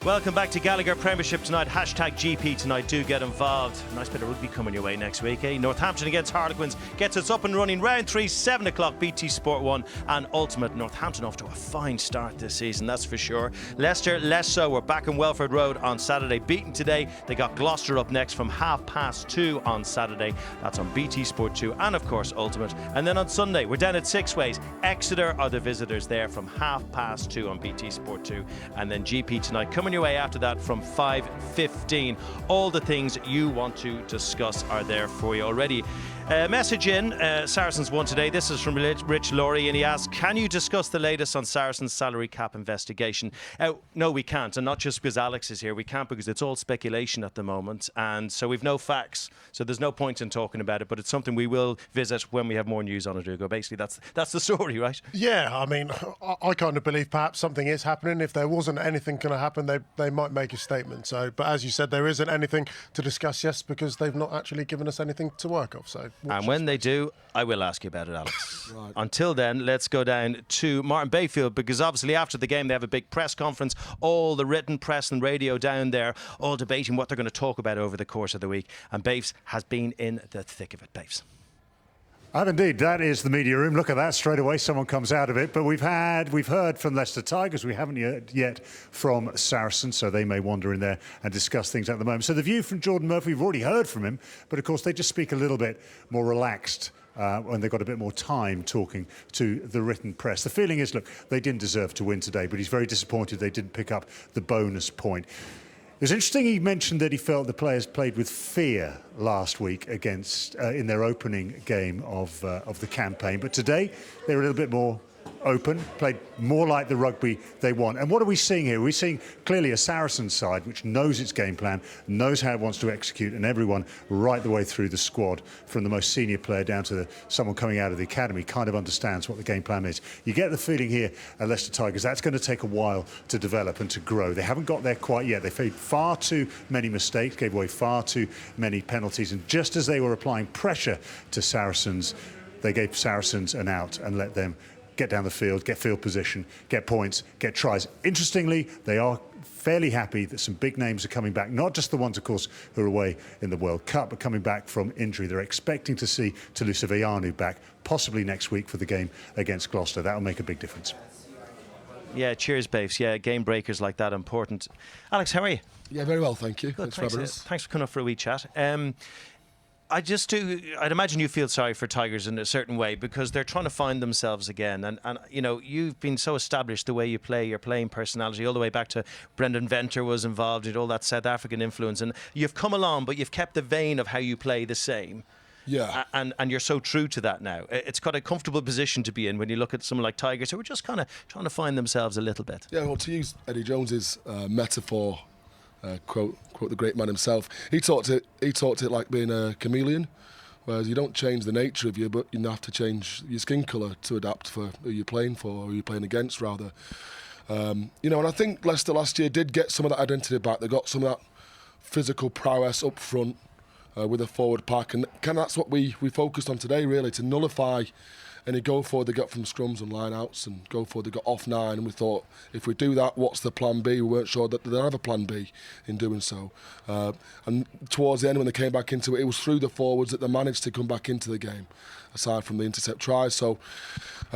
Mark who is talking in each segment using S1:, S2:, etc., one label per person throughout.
S1: Welcome back to Gallagher Premiership tonight. Hashtag GP tonight. Do get involved. Nice bit of rugby coming your way next week, eh? Northampton against Harlequins gets us up and running. Round 3, 7 o'clock, BT Sport 1 and Ultimate. Northampton off to a fine start this season, that's for sure. Leicester, less so. We're back in Welford Road on Saturday. Beaten today. They got Gloucester up next from 2:30 on Saturday. That's on BT Sport 2 and, of course, Ultimate. And then on Sunday, we're down at Six Ways. Exeter are the visitors there from 2:30 on BT Sport 2. And then GP tonight coming your way after that from 5:15. All the things you want to discuss are there for you already. Message in, Saracens won today. This is from Rich Laurie, and he asks, can you discuss the latest on Saracens' salary cap investigation? No, we can't, and not just because Alex is here. We can't because it's all speculation at the moment, and so we've no facts, so there's no point in talking about it, but it's something we will visit when we have more news on it, Hugo. Basically, that's the story, right?
S2: Yeah, I mean, I kind of believe perhaps something is happening. If there wasn't anything going to happen, they might make a statement. So, but as you said, there isn't anything to discuss, yes, because they've not actually given us anything to work off. So,
S1: and when they do, I will ask you about it, Alex.
S2: Right.
S1: Until then, let's go down to Martin Bayfield, because obviously after the game they have a big press conference, all the written press and radio down there, all debating what they're going to talk about over the course of the week. And Baves has been in the thick of it. Baves.
S3: Indeed, that is the media room. Look at that, straight away someone comes out of it. But we've heard from Leicester Tigers. We haven't yet from Saracens, so they may wander in there and discuss things at the moment. So the view from Jordan Murphy, we've already heard from him, but of course they just speak a little bit more relaxed when they've got a bit more time talking to the written press. The feeling is, look, they didn't deserve to win today, but he's very disappointed they didn't pick up the bonus point. It was interesting he mentioned that he felt the players played with fear last week against in their opening game of the campaign. But today, they were a little bit more open, played more like the rugby they want. And what are we seeing here? We're seeing clearly a Saracens side which knows its game plan, knows how it wants to execute, and everyone right the way through the squad, from the most senior player down to someone coming out of the academy, kind of understands what the game plan is. You get the feeling here at Leicester Tigers that's going to take a while to develop and to grow. They haven't got there quite yet. They made far too many mistakes, gave away far too many penalties, and just as they were applying pressure to Saracens, they gave Saracens an out and let them get down the field, get field position, get points, get tries. Interestingly, they are fairly happy that some big names are coming back, not just the ones, of course, who are away in the World Cup, but coming back from injury. They're expecting to see Talusa Vayanu back, possibly next week for the game against Gloucester. That'll make a big difference.
S1: Yeah, cheers, Baves. Yeah, game breakers like that important. Alex, how are you?
S4: Yeah, very well, thank you.
S1: Good,
S4: thanks
S1: for coming up for a wee chat. I'd imagine you feel sorry for Tigers in a certain way because they're trying to find themselves again. And you know, you've been so established the way you play, your playing personality, all the way back to Brendan Venter was involved in all that South African influence. And you've come along, but you've kept the vein of how you play the same.
S4: Yeah.
S1: And you're so true to that now. It's quite a comfortable position to be in when you look at someone like Tigers who are just kind of trying to find themselves a little bit.
S4: Yeah, well, to use Eddie Jones's metaphor, quote the great man himself, he talked it like being a chameleon, whereas you don't change the nature of you, but you have to change your skin colour to adapt for who you're playing for, or who you're playing against, rather. You know, and I think Leicester last year did get some of that identity back. They got some of that physical prowess up front with a forward pack, and that's what we focused on today, really, to nullify any go forward they got from scrums and line-outs and go forward they got off nine, and we thought, if we do that, what's the plan B? We weren't sure that they'd have a plan B in doing so. And towards the end, when they came back into it, it was through the forwards that they managed to come back into the game, aside from the intercept tries. So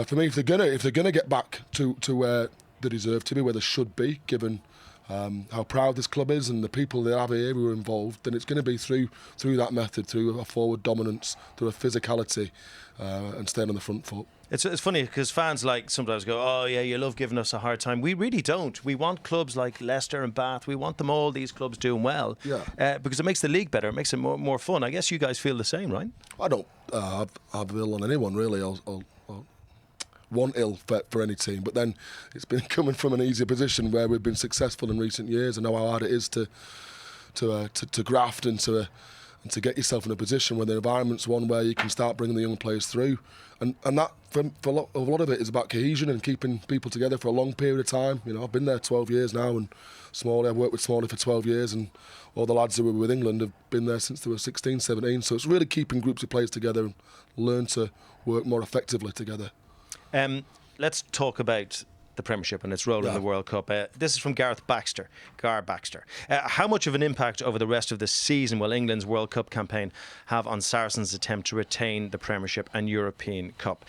S4: for me, if they're gonna get back to where they deserve to be, where they should be, given how proud this club is and the people they have here who are involved, then it's going to be through that method, through a forward dominance, through a physicality, and staying on the front foot.
S1: It's funny because fans sometimes go, oh yeah, you love giving us a hard time. We really don't. We want clubs like Leicester and Bath. We want them all, these clubs doing well.
S4: Yeah.
S1: Because it makes the league better. It makes it more fun. I guess you guys feel the same, right?
S4: I don't have ill on anyone, really. I'll want ill for any team, but then it's been coming from an easier position where we've been successful in recent years. I know how hard it is to graft and to get yourself in a position where the environment's one where you can start bringing the young players through, and that for a lot of it is about cohesion and keeping people together for a long period of time. You know, I've been there 12 years now, and I've worked with Smalley for 12 years, and all the lads who were with England have been there since they were 16, 17. So it's really keeping groups of players together and learn to work more effectively together.
S1: Let's talk about the Premiership and its role in the World Cup. This is from Gar Baxter. How much of an impact over the rest of the season will England's World Cup campaign have on Saracens' attempt to retain the Premiership and European Cup?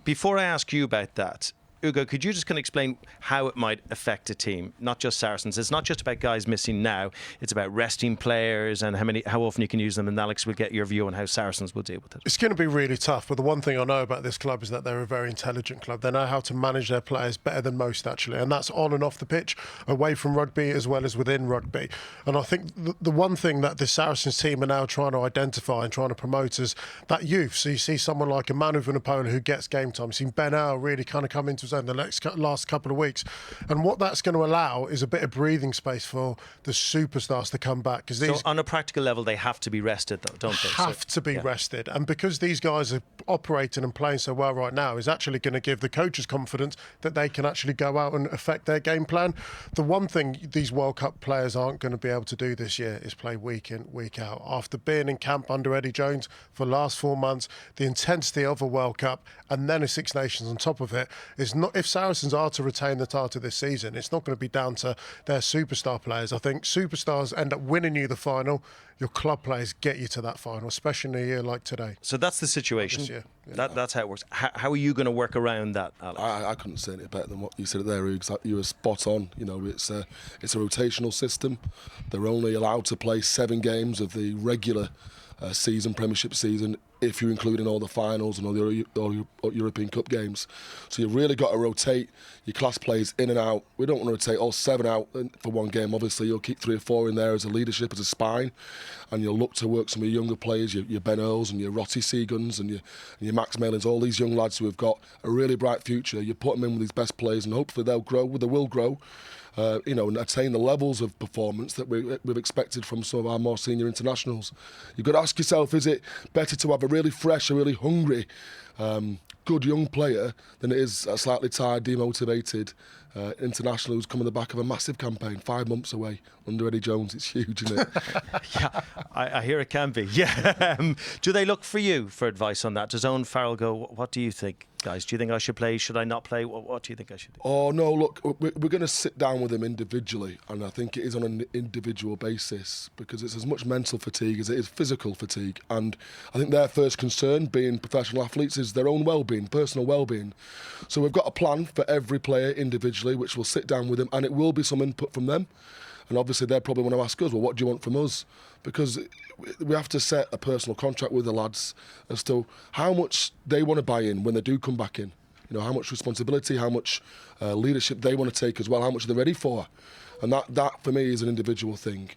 S1: Before I ask you about that, Ugo, could you just kind of explain how it might affect a team, not just Saracens? It's not just about guys missing now, it's about resting players and how often you can use them, and Alex will get your view on how Saracens will deal with it.
S2: It's going to be really tough, but the one thing I know about this club is that they're a very intelligent club. They know how to manage their players better than most, actually, and that's on and off the pitch, away from rugby as well as within rugby. And I think the one thing that the Saracens team are now trying to identify and trying to promote is that youth. So you see someone like a Manu Vunipola who gets game time. You've seen Ben Howe really kind of come into his own the last couple of weeks, and what that's going to allow is a bit of breathing space for the superstars to come back. Because
S1: so on a practical level, they have to be rested, though, don't they?
S2: Have to be rested, and because these guys are operating and playing so well right now, is actually going to give the coaches confidence that they can actually go out and affect their game plan. The one thing these World Cup players aren't going to be able to do this year is play week in, week out. After being in camp under Eddie Jones for the last 4 months, the intensity of a World Cup and then a Six Nations on top of it is not. If Saracens are to retain the title this season, it's not going to be down to their superstar players. I think superstars end up winning you the final. Your club players get you to that final, especially in a year like today.
S1: So that's the situation.
S2: This year.
S1: That's how it works. How are you going to work around that, Alex?
S4: I couldn't say it better than what you said there, Hugues. You were spot on. You know, it's a rotational system. They're only allowed to play 7 games of the regular Premiership season, if you're including all the finals and all the European Cup games. So you've really got to rotate your class players in and out. We don't want to rotate all 7 out for one game. Obviously, you'll keep 3 or 4 in there as a leadership, as a spine, and you'll look to work some of your younger players, your Ben Earls and your Rotty Seaguns and your Max Malins, all these young lads who have got a really bright future. You put them in with these best players, and hopefully they will grow. And attain the levels of performance that we've expected from some of our more senior internationals. You've got to ask yourself, is it better to have a really fresh, a really hungry, good young player than it is a slightly tired, demotivated international who's come on the back of a massive campaign 5 months away under Eddie Jones? It's huge, isn't it?
S1: Yeah, I hear it can be. Yeah. Do they look for you for advice on that? Does Owen Farrell go, what do you think, guys? Do you think I should play? Should I not play? What do you think I should do?
S4: Oh, no, look, we're going to sit down with him individually, and I think it is on an individual basis, because it's as much mental fatigue as it is physical fatigue. And I think their first concern, being professional athletes, is their own well-being, personal well-being. So we've got a plan for every player individually, which will sit down with them, and it will be some input from them. And obviously they're probably want to ask us, well, what do you want from us? Because we have to set a personal contract with the lads as to how much they want to buy in when they do come back in. You know, how much responsibility, how much leadership they want to take as well, how much they're ready for. And that for me is an individual thing,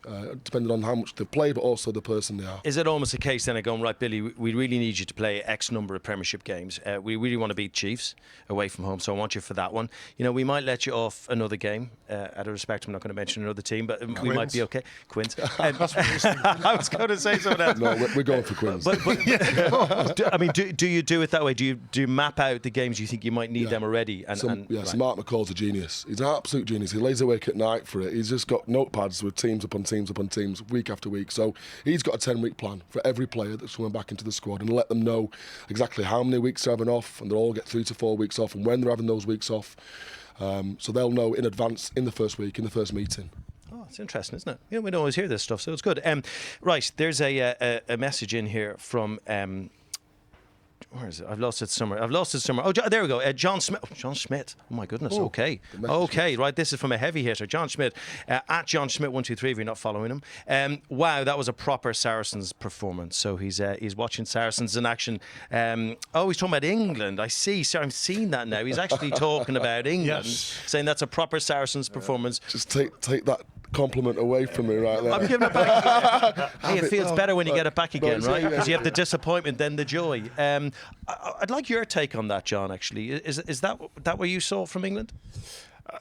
S4: depending on how much they play, but also the person they are.
S1: Is it almost a case then of going, right, Billy, we really need you to play X number of Premiership games. We really want to beat Chiefs away from home, so I want you for that one. You know, we might let you off another game. Out of respect, I'm not going to mention another team, but we might be okay. Quins. I was going to say something else.
S4: No, we're going for Quins.
S1: Do you do it that way? Do you map out the games you think you might need them already?
S4: So Mark McCall's a genius. He's an absolute genius. He lays awake at night for it. He's just got notepads with teams upon teams upon teams, week after week. So he's got a 10-week plan for every player that's coming back into the squad, and let them know exactly how many weeks they're having off, and they'll all get 3 to 4 weeks off, and when they're having those weeks off. So they'll know in advance in the first week, in the first meeting.
S1: Oh, it's interesting, isn't it? You know, we don't always hear this stuff, so it's good. Right, there's a message in here from... where is it? I've lost it somewhere. Oh, there we go. John Smith. Oh, John Schmidt. Oh, my goodness.
S2: Oh,
S1: okay. Right. This is from a heavy hitter. John Schmidt. At John Schmidt 123 if you're not following him. Wow, that was a proper Saracens performance. So he's watching Saracens in action. He's talking about England. I see. So I'm seeing that now. He's actually talking about England, saying that's a proper Saracens performance.
S4: Just take that compliment away from me right there.
S1: I'm giving it back. Hey, it feels better when you get it back again, right? Because you have the disappointment, then the joy. I'd like your take on that, John, actually. Is that what you saw from England?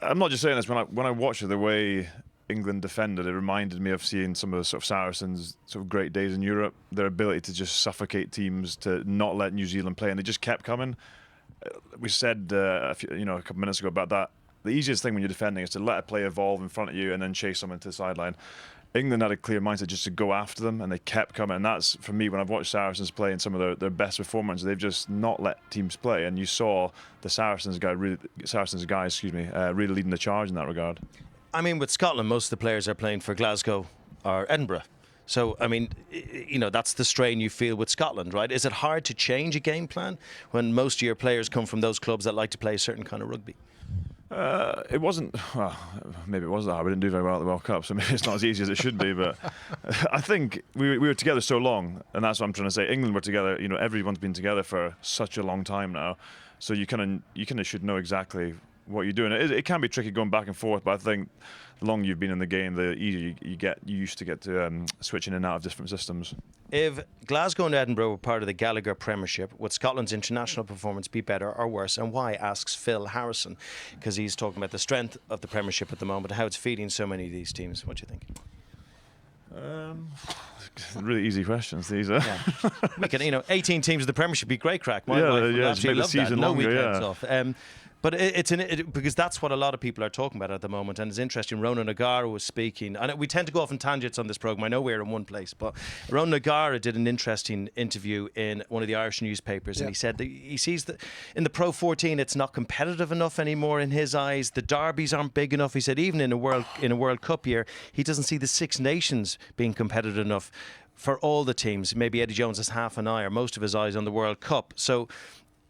S5: I'm not just saying this. When I watched it, the way England defended, it reminded me of seeing some of the sort of Saracens' sort of great days in Europe, their ability to just suffocate teams, to not let New Zealand play, and they just kept coming. We said a couple minutes ago about that. The easiest thing when you're defending is to let a play evolve in front of you and then chase them into the sideline. England had a clear mindset just to go after them, and they kept coming. And that's, for me, when I've watched Saracens play in some of their best performances, they've just not let teams play. And you saw the Saracens guys really leading the charge in that regard.
S1: I mean, with Scotland, most of the players are playing for Glasgow or Edinburgh. So, I mean, that's the strain you feel with Scotland, right? Is it hard to change a game plan when most of your players come from those clubs that like to play a certain kind of rugby?
S5: It wasn't. Well, maybe it was that. We didn't do very well at the World Cup, so maybe it's not as easy as it should be. But I think we were together so long, and that's what I'm trying to say. England were together. Everyone's been together for such a long time now, so you kind of should know exactly what you're doing. It can be tricky going back and forth, but I think the longer you've been in the game, the easier you used to get to switching in and out of different systems.
S1: If Glasgow and Edinburgh were part of the Gallagher Premiership, would Scotland's international performance be better or worse, and why, asks Phil Harrison, because he's talking about the strength of the Premiership at the moment and how it's feeding so many of these teams. What do you think?
S5: Really easy questions, these are.
S1: Yeah. We can, 18 teams of the Premiership be great crack. My
S5: Yeah,
S1: wife would
S5: yeah,
S1: absolutely
S5: just make
S1: love
S5: the
S1: that.
S5: season
S1: No
S5: longer,
S1: weekends
S5: yeah.
S1: off. But because that's what a lot of people are talking about at the moment, and it's interesting. Ronan O'Gara was speaking, and we tend to go off on tangents on this programme. I know we're in one place, but Ronan O'Gara did an interesting interview in one of the Irish newspapers, and he said that he sees that in the Pro 14 it's not competitive enough anymore in his eyes. The derbies aren't big enough. He said even in a World Cup year, he doesn't see the Six Nations being competitive enough for all the teams. Maybe Eddie Jones has half an eye or most of his eyes on the World Cup. So,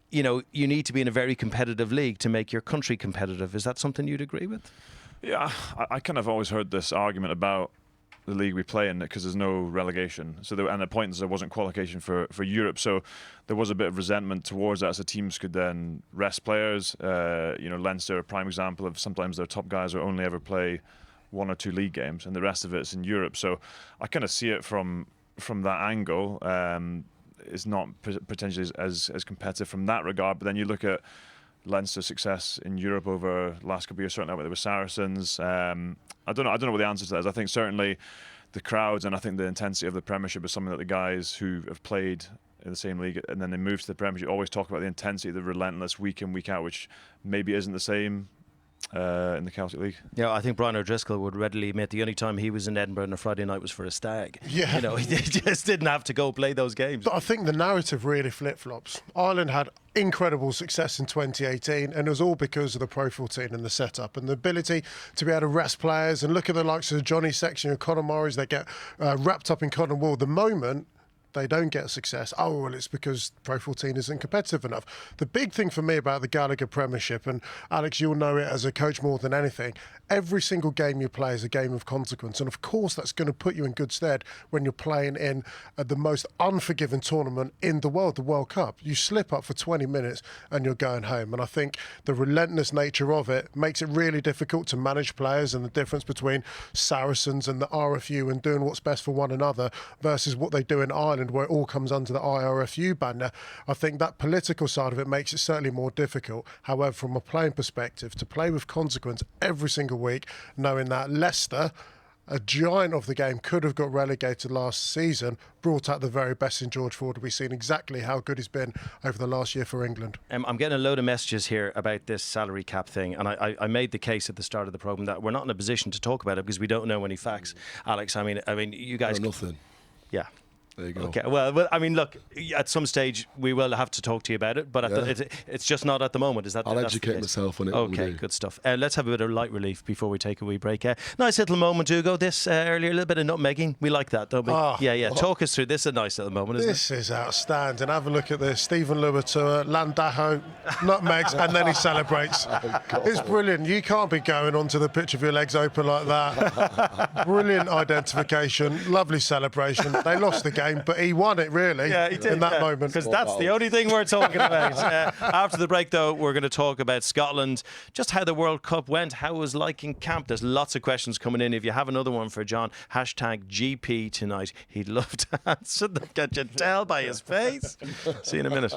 S1: you need to be in a very competitive league to make your country competitive. Is that something you'd agree with?
S5: Yeah, I kind of always heard this argument about the league we play in because there's no relegation. So and the point is there wasn't qualification for Europe. So there was a bit of resentment towards that. So teams could then rest players. Leinster, a prime example of sometimes their top guys will only ever play 1 or 2 league games, and the rest of it's in Europe. So I kind of see it from that angle. It's not potentially as competitive from that regard. But then you look at Leinster's success in Europe over the last couple of years, certainly with the Saracens. I don't know what the answer to that is. I think certainly the crowds and I think the intensity of the Premiership is something that the guys who have played in the same league and then they move to the Premiership always talk about the intensity, the relentless week in, week out, which maybe isn't the same in the Celtic League.
S1: Yeah, I think Brian O'Driscoll would readily admit the only time he was in Edinburgh on a Friday night was for a stag.
S2: Yeah.
S1: He just didn't have to go play those games.
S2: But I think the narrative really flip-flops. Ireland had incredible success in 2018, and it was all because of the Pro 14 and the setup and the ability to be able to rest players. And look at the likes of Johnny Sexton and Conor Morris, they get wrapped up in cotton wool. The moment they don't get success, it's because Pro 14 isn't competitive enough. The big thing for me about the Gallagher Premiership, and Alex, you'll know it as a coach more than anything, every single game you play is a game of consequence. And of course, that's going to put you in good stead when you're playing in the most unforgiving tournament in the world, the World Cup. You slip up for 20 minutes and you're going home. And I think the relentless nature of it makes it really difficult to manage players, and the difference between Saracens and the RFU and doing what's best for one another versus what they do in Ireland, where it all comes under the IRFU banner. I think that political side of it makes it certainly more difficult. However, from a playing perspective, to play with consequence every single week, knowing that Leicester, a giant of the game, could have got relegated last season, brought out the very best in George Ford. We've seen exactly how good he's been over the last year for England.
S1: I'm getting a load of messages here about this salary cap thing, and I made the case at the start of the programme that we're not in a position to talk about it because we don't know any facts. Alex, I mean, you guys...
S4: Nothing.
S1: Yeah.
S4: There you go.
S1: Okay. Well, I mean, look, at some stage we will have to talk to you about it, but it's just not at the moment. Is that?
S4: I'll educate myself on it.
S1: Okay, good stuff. Let's have a bit of light relief before we take a wee break. Nice little moment, Hugo. This earlier, a little bit of nutmegging. We like that, don't we? Yeah. Talk us through this. Is a nice little moment, isn't it?
S2: This is outstanding. Have a look at this. Stephen Luatua, Landajo, nutmegs, and then he celebrates. It's brilliant. You can't be going onto the pitch with your legs open like that. Brilliant identification. Lovely celebration. They lost the game, but he won it, really, in that moment.
S1: Because that's the only thing we're talking about. After the break, though, we're going to talk about Scotland, just how the World Cup went, how it was like in camp. There's lots of questions coming in. If you have another one for John, #GP tonight. He'd love to answer them. Can't you tell by his face? See you in a minute.